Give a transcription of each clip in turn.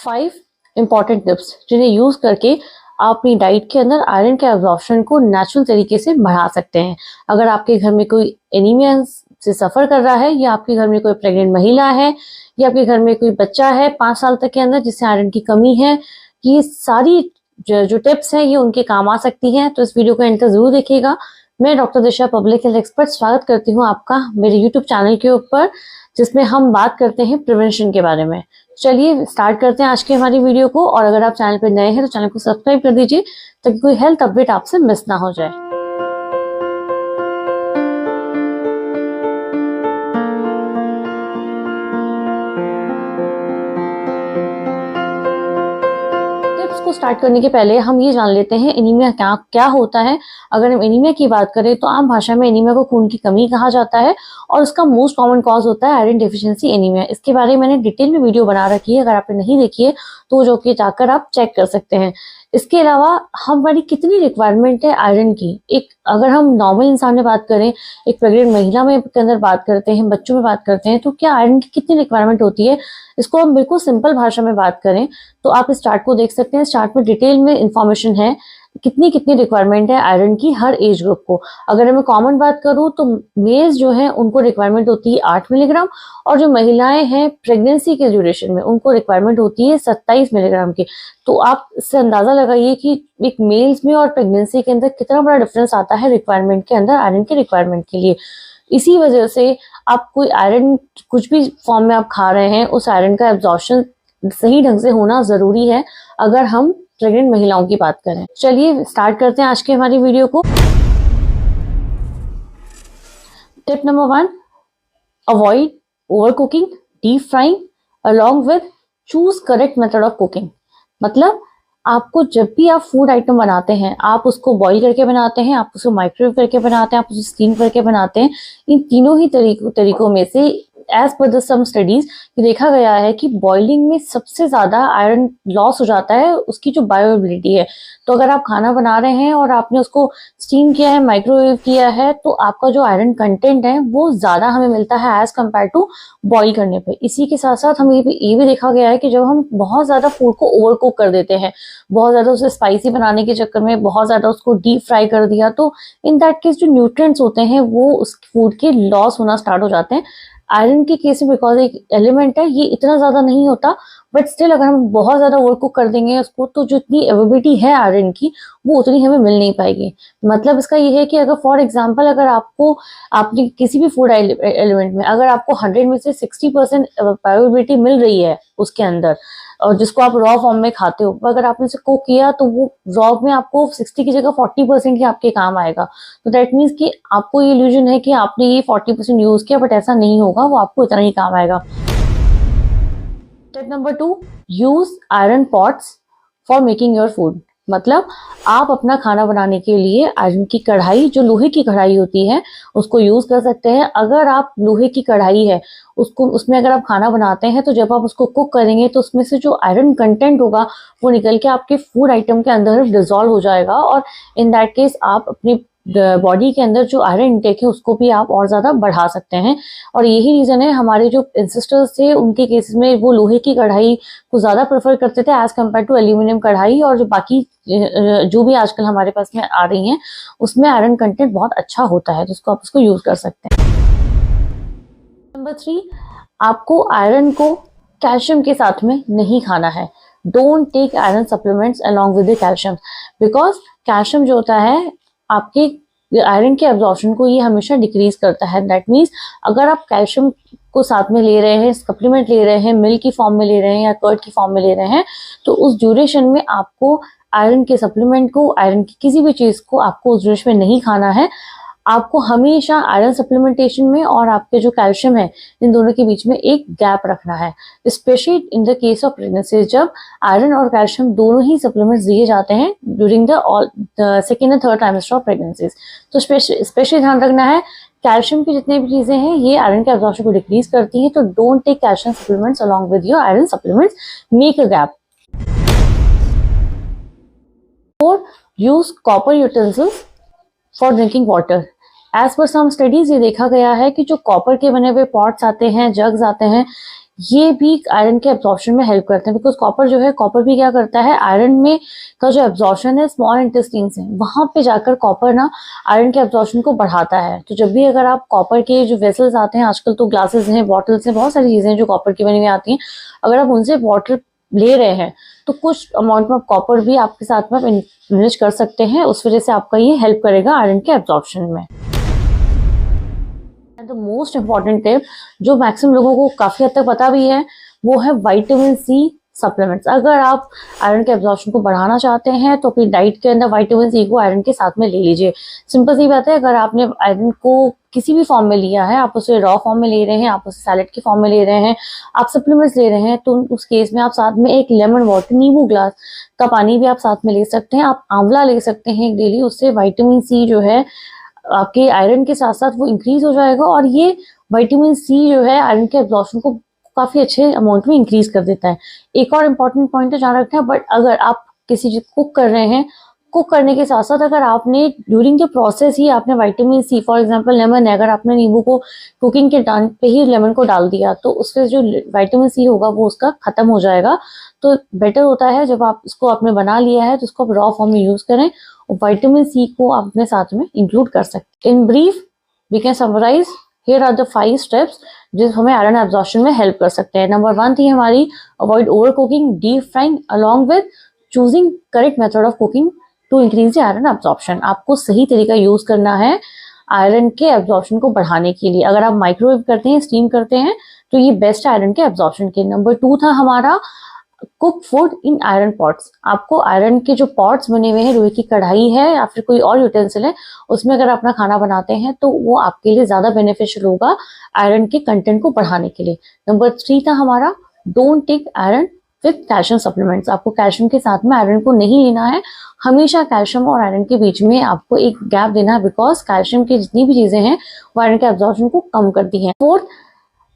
5 important tips जिन्हें use करके आप अपनी डाइट के अंदर आयरन के एब्जॉर्प्शन को नेचुरल तरीके से बढ़ा सकते हैं। अगर आपके घर में कोई एनीमिया से सफर कर रहा है, या आपके घर में कोई प्रेग्नेंट महिला है, या आपके घर में कोई बच्चा है 5 साल तक के अंदर जिससे आयरन की कमी है, ये सारी जो टिप्स हैं ये उनके काम आ सकती हैं। तो इस वीडियो को एंड तक जरूर देखिएगा। मैं डॉक्टर दिशा, पब्लिक हेल्थ एक्सपर्ट, स्वागत करती हूँ आपका मेरे यूट्यूब चैनल के ऊपर, जिसमें हम बात करते हैं प्रिवेंशन के बारे में। चलिए स्टार्ट करते हैं आज की हमारी वीडियो को। और अगर आप चैनल पर नए हैं तो चैनल को सब्सक्राइब कर दीजिए ताकि कोई हेल्थ अपडेट आपसे मिस ना हो जाए। को स्टार्ट करने के पहले हम ये जान लेते हैं एनीमिया क्या होता है। अगर हम एनीमिया की बात करें तो आम भाषा में एनीमिया को खून की कमी कहा जाता है और उसका मोस्ट कॉमन कॉज होता है आयरन डेफिशिएंसी एनीमिया। इसके बारे में मैंने डिटेल में वीडियो बना रखी है, अगर आपने नहीं देखी है तो जो कि जाकर आप चेक कर सकते हैं। इसके अलावा हमारी कितनी रिक्वायरमेंट है आयरन की, एक अगर हम नॉर्मल इंसान में बात करें, एक प्रेग्नेंट महिला में के अंदर बात करते हैं, बच्चों में बात करते हैं, तो क्या आयरन की कितनी रिक्वायरमेंट होती है, इसको हम बिल्कुल सिंपल भाषा में बात करें तो आप इस चार्ट को देख सकते हैं। इस चार्ट में डिटेल में इंफॉर्मेशन है कितनी रिक्वायरमेंट है आयरन की हर एज ग्रुप को। अगर मैं कॉमन बात करूं तो मेल्स जो हैं उनको रिक्वायरमेंट होती है 8 मिलीग्राम, और जो महिलाएं हैं प्रेगनेंसी के ड्यूरेशन में उनको रिक्वायरमेंट होती है 27 मिलीग्राम की। तो आप इससे अंदाजा लगाइए कि एक मेल्स में और प्रेगनेंसी के अंदर कितना बड़ा डिफरेंस आता है रिक्वायरमेंट के अंदर, आयरन के रिक्वायरमेंट के लिए। इसी वजह से आप कोई आयरन कुछ भी फॉर्म में आप खा रहे हैं, उस आयरन का एब्जॉर्प्शन सही ढंग से होना जरूरी है अगर हम प्रेग्नेंट महिलाओं की बात करें। चलिए स्टार्ट करते हैं आज की हमारी वीडियो को। Tip number 1, avoid over cooking, deep frying along with choose correct method of cooking. मतलब आपको जब भी आप फूड आइटम बनाते हैं, आप उसको बॉईल करके बनाते हैं, आप उसको माइक्रोवेव करके बनाते हैं, आप उसको स्टीम करके बनाते हैं, इन तीनों ही तरीकों में से as per the some studies देखा गया है कि बॉइलिंग में सबसे ज्यादा आयरन लॉस हो जाता है, उसकी जो बायोअवेलेबिलिटी है। तो अगर आप खाना बना रहे हैं और आपने उसको स्टीम किया है, माइक्रोवेव किया है, तो आपका जो आयरन कंटेंट है वो ज्यादा हमें मिलता है एज कम्पेयर टू बॉईल करने पे। इसी के साथ साथ हमें ये भी देखा गया है कि जब हम बहुत ज्यादा फूड को ओवर कुक कर देते हैं, बहुत ज्यादा उसे स्पाइसी बनाने के चक्कर में बहुत ज्यादा उसको डीप फ्राई कर दिया, तो इन दैट केस जो न्यूट्रिएंट्स होते हैं वो उस फूड के लॉस होना स्टार्ट हो जाते हैं। आयरन के केस में बिकॉज एक एलिमेंट है, ये इतना ज्यादा नहीं होता, बट स्टिल अगर हम बहुत ज्यादा ओवर कुक कर देंगे उसको तो जो इतनी अवेलेबिलिटी है आयरन की वो उतनी हमें मिल नहीं पाएगी। मतलब इसका ये है कि अगर फॉर एग्जांपल अगर आपने किसी भी फूड एलिमेंट में अगर आपको 100 में से 60% अवेलेबिलिटी मिल रही है उसके अंदर, और जिसको आप रॉ फॉर्म में खाते हो, अगर आपने उसे कुक किया तो वो रॉ में आपको 60 की जगह 40% ही आपके काम आएगा। तो दैट मीन्स कि आपको ये इल्यूजन है कि आपने ये 40% यूज किया, बट ऐसा नहीं होगा, वो आपको इतना ही काम आएगा। Tip number 2, use iron pots for making your food. मतलब आप अपना खाना बनाने के लिए आयरन की कढ़ाई, जो लोहे की कढ़ाई होती है, उसको यूज कर सकते हैं। अगर आप लोहे की कढ़ाई है उसमें अगर आप खाना बनाते हैं तो जब आप उसको कुक करेंगे तो उसमें से जो आयरन कंटेंट होगा वो निकल के आपके फूड आइटम के अंदर डिसॉल्व हो जाएगा, और इन दैट केस आप अपनी बॉडी के अंदर जो आयरन इंटेक है उसको भी आप और ज्यादा बढ़ा सकते हैं। और यही रीजन है हमारे जो एंसेस्टर्स थे उनके केसेस में वो लोहे की कढ़ाई को ज्यादा प्रेफर करते थे एज कम्पेयर टू एल्यूमिनियम कढ़ाई, और जो बाकी जो भी आजकल हमारे पास में आ रही हैं उसमें आयरन कंटेंट बहुत अच्छा होता है, जिसको आप उसको यूज कर सकते हैं। नंबर 3, आपको आयरन को कैल्शियम के साथ में नहीं खाना है। Don't take iron supplements along with the calcium, because calcium जो होता है आपके आयरन के एब्जॉर्प्शन को ये हमेशा डिक्रीज करता है। दैट मीन्स अगर आप कैल्शियम को साथ में ले रहे हैं, सप्लीमेंट ले रहे हैं, मिल्क की फॉर्म में ले रहे हैं या कर्ड की फॉर्म में ले रहे हैं, तो उस ड्यूरेशन में आपको आयरन के सप्लीमेंट को, आयरन की किसी भी चीज को आपको उस ड्यूरेशन में नहीं खाना है। आपको हमेशा आयरन सप्लीमेंटेशन में और आपके जो कैल्शियम है इन दोनों के बीच में एक गैप रखना है, specially in the case of pregnancy, जब आयरन और कैल्शियम दोनों ही सप्लीमेंट्स दिए जाते हैं during the second and third trimester of pregnancies. तो स्पेशली ध्यान रखना है, कैल्शियम की जितनी भी चीजें हैं ये आयरन के एब्जॉर्प्शन को डिक्रीज करती हैं, तो don't take calcium supplements along with your iron supplements, make a gap. 4, use copper utensils for drinking water. As per some studies ये देखा गया है कि जो कॉपर के बने हुए पॉट्स आते हैं, जग्स आते हैं, ये भी आयरन के एब्जॉर्प्शन में हेल्प करते हैं, बिकॉज कॉपर जो है, कॉपर भी क्या करता है, आयरन में का जो एब्जॉर्प्शन है स्मॉल इंटेस्टाइन से, वहां पे जाकर कॉपर ना आयरन के एब्जॉर्प्शन को बढ़ाता है। तो जब भी अगर आप कॉपर के जो वेसल्स आते हैं, आजकल तो ग्लासेस हैं, बॉटल्स हैं, बहुत सारी चीजें हैं जो कॉपर की बनी हुई आती हैं, अगर आप उनसे वाटर ले रहे हैं तो कुछ अमाउंट में कॉपर भी आपके साथ में इन्वेस्ट कर सकते हैं, उस वजह से आपका ये हेल्प करेगा आयरन के एब्जॉर्प्शन में। द मोस्ट इम्पॉर्टेंट टिप जो मैक्सिमम लोगों को काफी हद तक पता भी है, वो है विटामिन सी सप्लीमेंट्स। अगर आप आयरन के एब्जॉर्प्शन को बढ़ाना चाहते हैं तो अपनी डाइट के अंदर विटामिन सी को आयरन के साथ में ले लीजिए। सिंपल सी बात है, अगर आपने आयरन को किसी भी फॉर्म में लिया है, आप उसे रॉ फॉर्म में ले रहे हैं, आप उसे सैलेड की फॉर्म में ले रहे हैं, आप सप्लीमेंट्स ले रहे हैं, तो उस केस में आप साथ में एक लेमन वाटर, नींबू ग्लास का पानी भी आप साथ में ले सकते हैं। आप आंवला ले सकते हैं डेली, उससे विटामिन सी जो है आपके आयरन के साथ साथ वो इंक्रीज हो जाएगा, और ये विटामिन सी जो है आयरन के एब्जॉर्प्शन को काफी अच्छे अमाउंट में इंक्रीज कर देता है। एक और इम्पॉर्टेंट पॉइंट तो जान रखते हैं, बट अगर आप किसी चीज कुक कर रहे हैं, कुक करने के साथ साथ अगर आपने ड्यूरिंग द प्रोसेस ही आपने vitamin C, for example lemon है, अगर आपने नींबू को कुकिंग के टाइम पे ही लेमन को डाल दिया, तो उससे जो विटामिन सी होगा वो उसका खत्म हो जाएगा। तो बेटर होता है जब आप इसको आपने बना लिया है तो उसको आप रॉ फॉर्म में यूज करें, और विटामिन सी को आप अपने साथ में इंक्लूड कर सकते हैं। In brief we can summarise, here are the 5 steps जो हमें आयरन एब्जॉर्प्शन में हेल्प कर सकते हैं। नंबर 1 थी हमारी avoid over cooking, deep frying, along with choosing correct method of cooking to increase the iron absorption. आपको सही तरीका यूज करना है आयरन के एब्जॉर्प्शन को बढ़ाने के लिए। अगर आप माइक्रोवेव करते हैं, स्टीम करते हैं, तो ये बेस्ट है आयरन के एब्जॉर्प्शन के। नंबर 2 था हमारा cook food in iron pots. आपको आयरन के जो पॉट्स बने हुए हैं, लोहे की कढ़ाई है या फिर कोई और यूटेंसिल है, उसमें अगर अपना खाना बनाते हैं तो वो आपके लिए ज्यादा बेनिफिशियल होगा आयरन के कंटेंट को बढ़ाने के लिए। नंबर 3 था हमारा don't take iron with calcium supplements. आपको कैल्शियम के साथ में आयरन को नहीं लेना है। हमेशा कैल्शियम और आयरन के बीच में आपको एक गैप देना है, बिकॉज कैल्शियम की जितनी भी चीजें हैं वो आयरन के एब्जॉर्प्शन को कम करती हैं। 4th,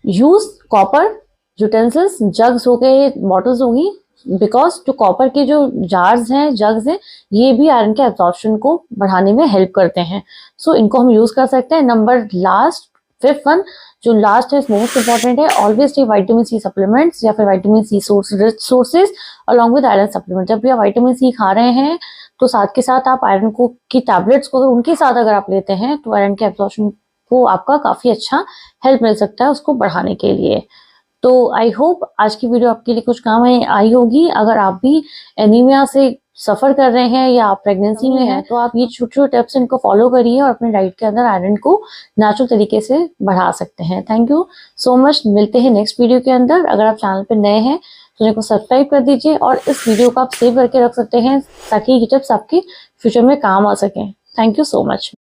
use copper utensils, jugs हो गए, बॉटल्स होगी, बिकॉज जो कॉपर के जो जार्स हैं, जग्स हैं, ये भी आयरन के एब्जॉर्प्शन को बढ़ाने में हेल्प करते हैं। सो इनको हम यूज कर सकते हैं। नंबर लास्ट 5th वन जो लास्ट है, मोस्ट इंपॉर्टेंट है, always take vitamin C supplements या फिर vitamin C sources along with iron supplement. जब भी आप विटामिन सी खा रहे हैं तो साथ के साथ आप आयरन को की टैबलेट्स को उनके साथ अगर आप लेते हैं तो आयरन के एब्जॉर्प्शन को आपका काफी अच्छा हेल्प मिल सकता है उसको बढ़ाने के लिए। तो आई होप आज की वीडियो आपके लिए कुछ काम आई होगी। अगर आप भी एनीमिया से सफर कर रहे हैं या आप प्रेगनेंसी में हैं, तो आप ये छोटे छोटे टिप्स इनको फॉलो करिए और अपने डाइट के अंदर आयरन को नेचुरल तरीके से बढ़ा सकते हैं। Thank you so much. मिलते हैं नेक्स्ट वीडियो के अंदर। अगर आप चैनल पे नए हैं तो चैनल को सब्सक्राइब कर दीजिए, और इस वीडियो को आप सेव करके रख सकते हैं ताकि ये टिप्स आपके फ्यूचर में काम आ सकें। Thank you so much.